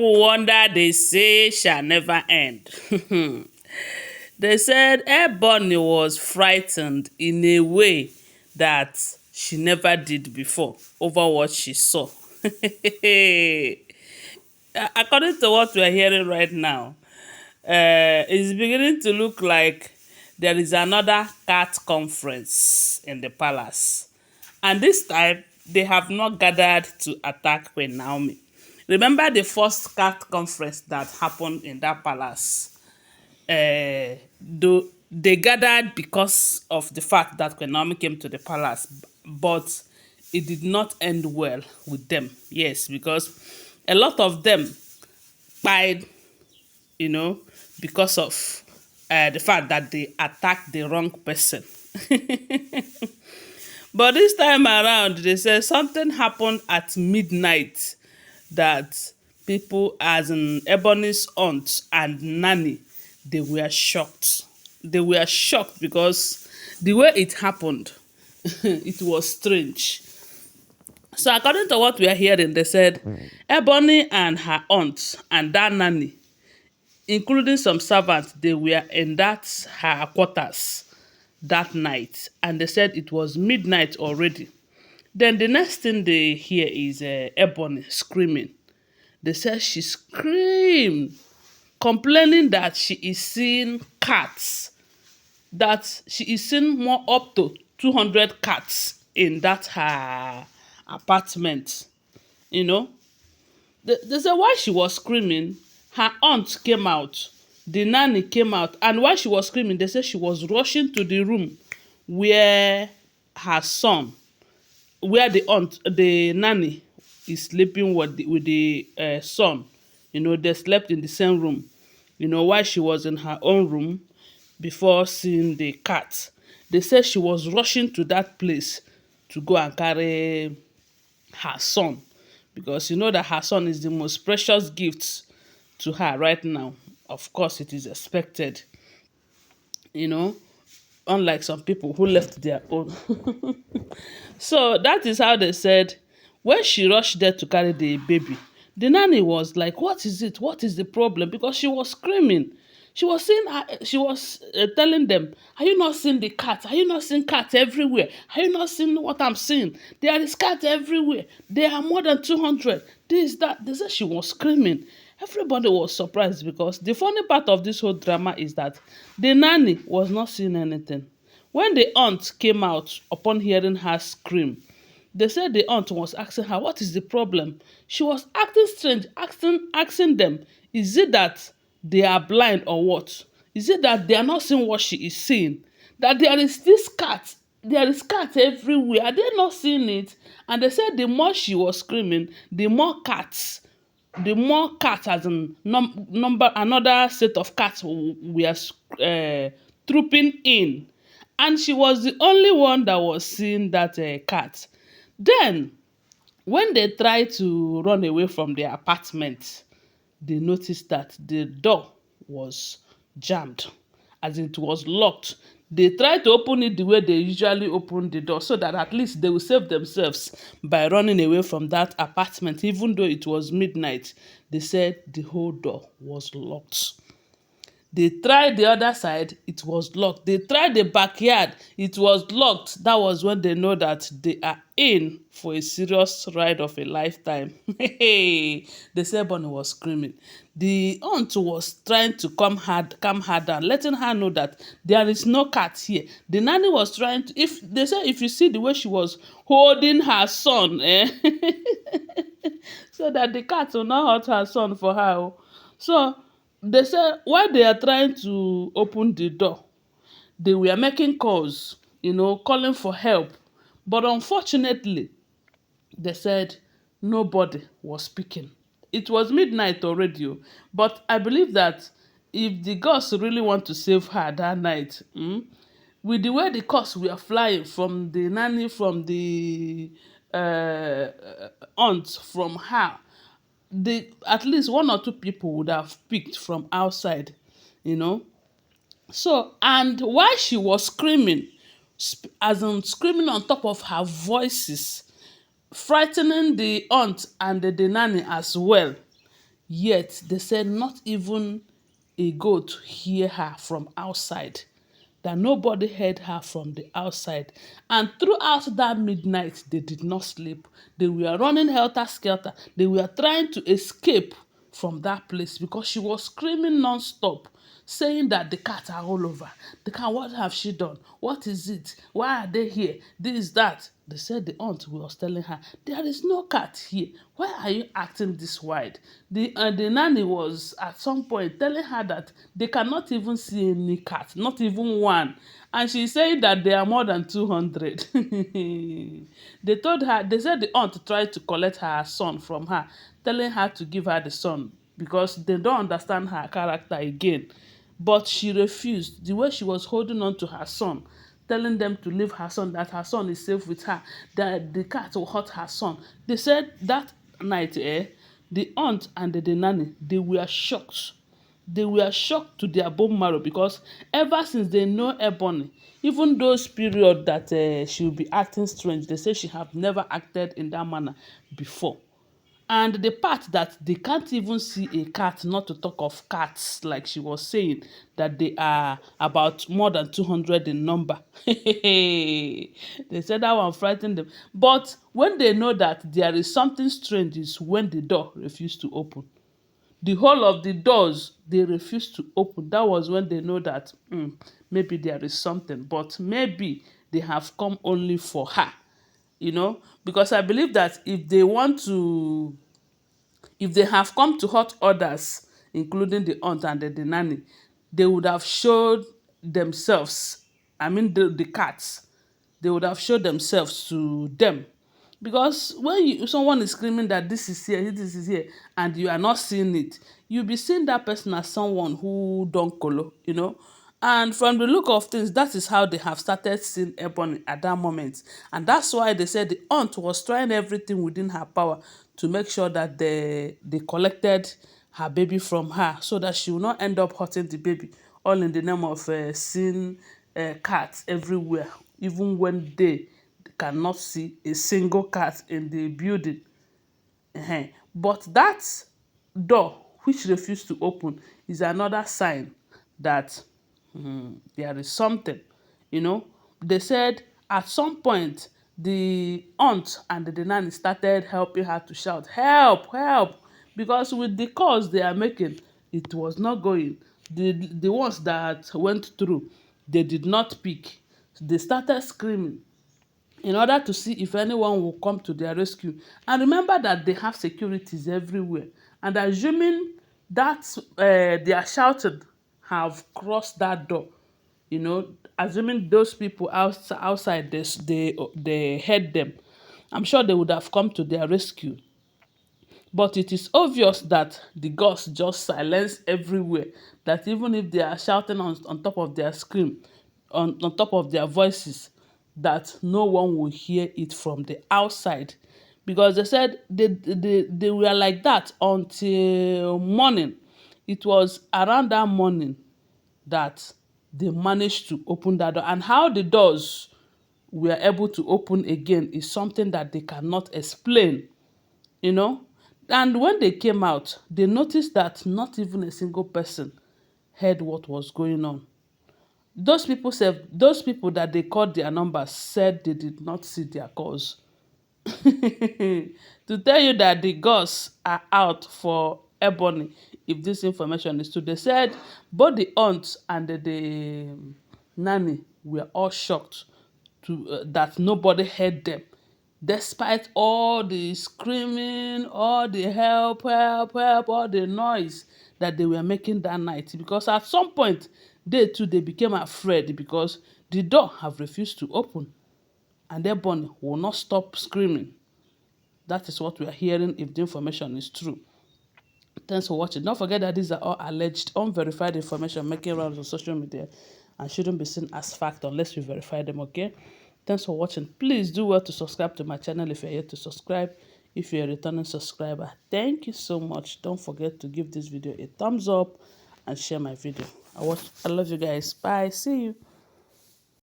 people wonder, they say shall never end. They said Ebony was frightened in a way that she never did before over what she saw. According to what we are hearing right now, it's beginning to look like there is another cat conference in the palace. And this time, they have not gathered to attack Queen Naomi. Remember the first cat conference that happened in that palace? They gathered because of the fact that Queen Naomi came to the palace, but it did not end well with them. Yes, because a lot of them died, you know, because of the fact that they attacked the wrong person. But this time around, they said something happened at midnight that people, as in Ebony's aunt and nanny, they were shocked. They were shocked because the way it happened, it was strange. So according to what we are hearing, they said Ebony and her aunt and that nanny, including some servants, they were in that her quarters that night, and they said it was midnight already. Then the next thing they hear is Ebony screaming. They said she screamed, complaining that she is seeing cats, that she is seeing more up to 200 cats in that her apartment. You know, they said while she was screaming, her aunt came out, the nanny came out, and while she was screaming, they said she was rushing to the room where her son, where the nanny is sleeping with the son. You know, they slept in the same room. You know, while she was in her own room before seeing the cat. They said she was rushing to that place to go and carry her son, because you know that her son is the most precious gift to her right now. Of course, it is expected, you know, unlike some people who left their own. So that is how they said when she rushed there to carry the baby, the nanny was like, "What is it? What is the problem?" Because she was screaming. She was saying, she was telling them, "Are you not seeing the cat? Are you not seeing cats everywhere? Are you not seeing what I'm seeing? There is cat everywhere. There are more than 200. This, that." They said she was screaming. Everybody was surprised because the funny part of this whole drama is that the nanny was not seeing anything. When the aunt came out upon hearing her scream, they said the aunt was asking her, "What is the problem?" She was acting strange, asking them, "Is it that they are blind or what? Is it that they are not seeing what she is seeing? That there is this cat, there is cat everywhere. Are they not seeing it?" And they said the more she was screaming, the more cats as in number, another set of cats were trooping in, and she was the only one that was seeing that cat. Then when they tried to run away from their apartment, they noticed that the door was jammed, as it was locked. They tried to open it the way they usually open the door so that at least they will save themselves by running away from that apartment, even though it was midnight. They said the whole door was locked. They tried the other side, it was locked. They tried the backyard, it was locked. That was when they know that they are in for a serious ride of a lifetime. Hey, the Sebon was screaming. The aunt was trying to calm her down, letting her know that there is no cat here. The nanny was trying to, if they said, if you see the way she was holding her son, so that the cat will not hurt her son for her. So they said while they are trying to open the door, they were making calls, calling for help. But unfortunately, they said nobody was speaking. It was midnight already, but I believe that if the gods really want to save her that night, with the way the cars were flying from the nanny, from the uh, aunt, from her, at least one or two people would have picked from outside, you know. So, and while she was screaming, as in screaming on top of her voices, frightening the aunt and the nanny as well, Yet they said not even a goat hear her from outside, that nobody heard her from the outside. And throughout that midnight, they did not sleep. They were running helter-skelter. They were trying to escape from that place because she was screaming non-stop, saying that the cats are all over. The cat, what have she done? What is it? Why are they here? This, that. They said the aunt was telling her, there is no cat here. Why are you acting this wild? The nanny was at some point telling her that they cannot even see any cat, not even one. And she said that there are more than 200. They told her, they said the aunt tried to collect her son from her, telling her to give her the son because they don't understand her character again. But she refused. The way she was holding on to her son, telling them to leave her son, that her son is safe with her, that the cat will hurt her son. They said that night, the aunt and the nanny, they were shocked. They were shocked to their bone marrow because ever since they know Ebony, even those period that she will be acting strange, they say she have never acted in that manner before. And the part that they can't even see a cat, not to talk of cats, like she was saying, that they are about more than 200 in number. They said that one frightened them. But when they know that there is something strange is when the door refused to open. The whole of the doors, they refused to open. That was when they know that maybe there is something. But maybe they have come only for her. Because I believe that if they have come to hurt others, including the aunt and the nanny, they would have showed themselves. I mean, the cats, they would have showed themselves to them. Because when someone is screaming that this is here, this is here, and you are not seeing it, you'll be seeing that person as someone who don't color. And from the look of things, that is how they have started seeing Ebony at that moment. And that's why they said the aunt was trying everything within her power to make sure that they collected her baby from her so that she will not end up hurting the baby, all in the name of seeing cats everywhere, even when they cannot see a single cat in the building. But that door which refused to open is another sign that there is something. They said at some point the aunt and the nanny started helping her to shout, help, help, because with the calls they are making, it was not going. The ones that went through, they did not pick. They started screaming in order to see if anyone will come to their rescue. And remember that they have securities everywhere. And assuming that their shouting have crossed that door, assuming those people outside, they heard them, I'm sure they would have come to their rescue. But it is obvious that the gods just silence everywhere. That even if they are shouting on top of their scream, on top of their voices, that no one will hear it from the outside. Because they said they were like that until morning. It was around that morning that they managed to open that door. And how the doors were able to open again is something that they cannot explain you know. And when they came out, they noticed that not even a single person heard what was going on. Those people that they called their numbers said they did not see their calls. To tell you that the gods are out for Ebony, if this information is true. They said both the aunt and the nanny were all shocked that nobody heard them, despite all the screaming, all the help, help, help, all the noise that they were making that night. Because at some point, they became afraid because the door have refused to open and Ebony will not stop screaming. That is what we are hearing if the information is true. Thanks for watching. Don't forget that these are all alleged, unverified information making rounds on social media and shouldn't be seen as fact unless we verify them, okay? Thanks for watching. Please do well to subscribe to my channel if you're yet to subscribe. If you're a returning subscriber, thank you so much. Don't forget to give this video a thumbs up and share my video. I love you guys. Bye. See you.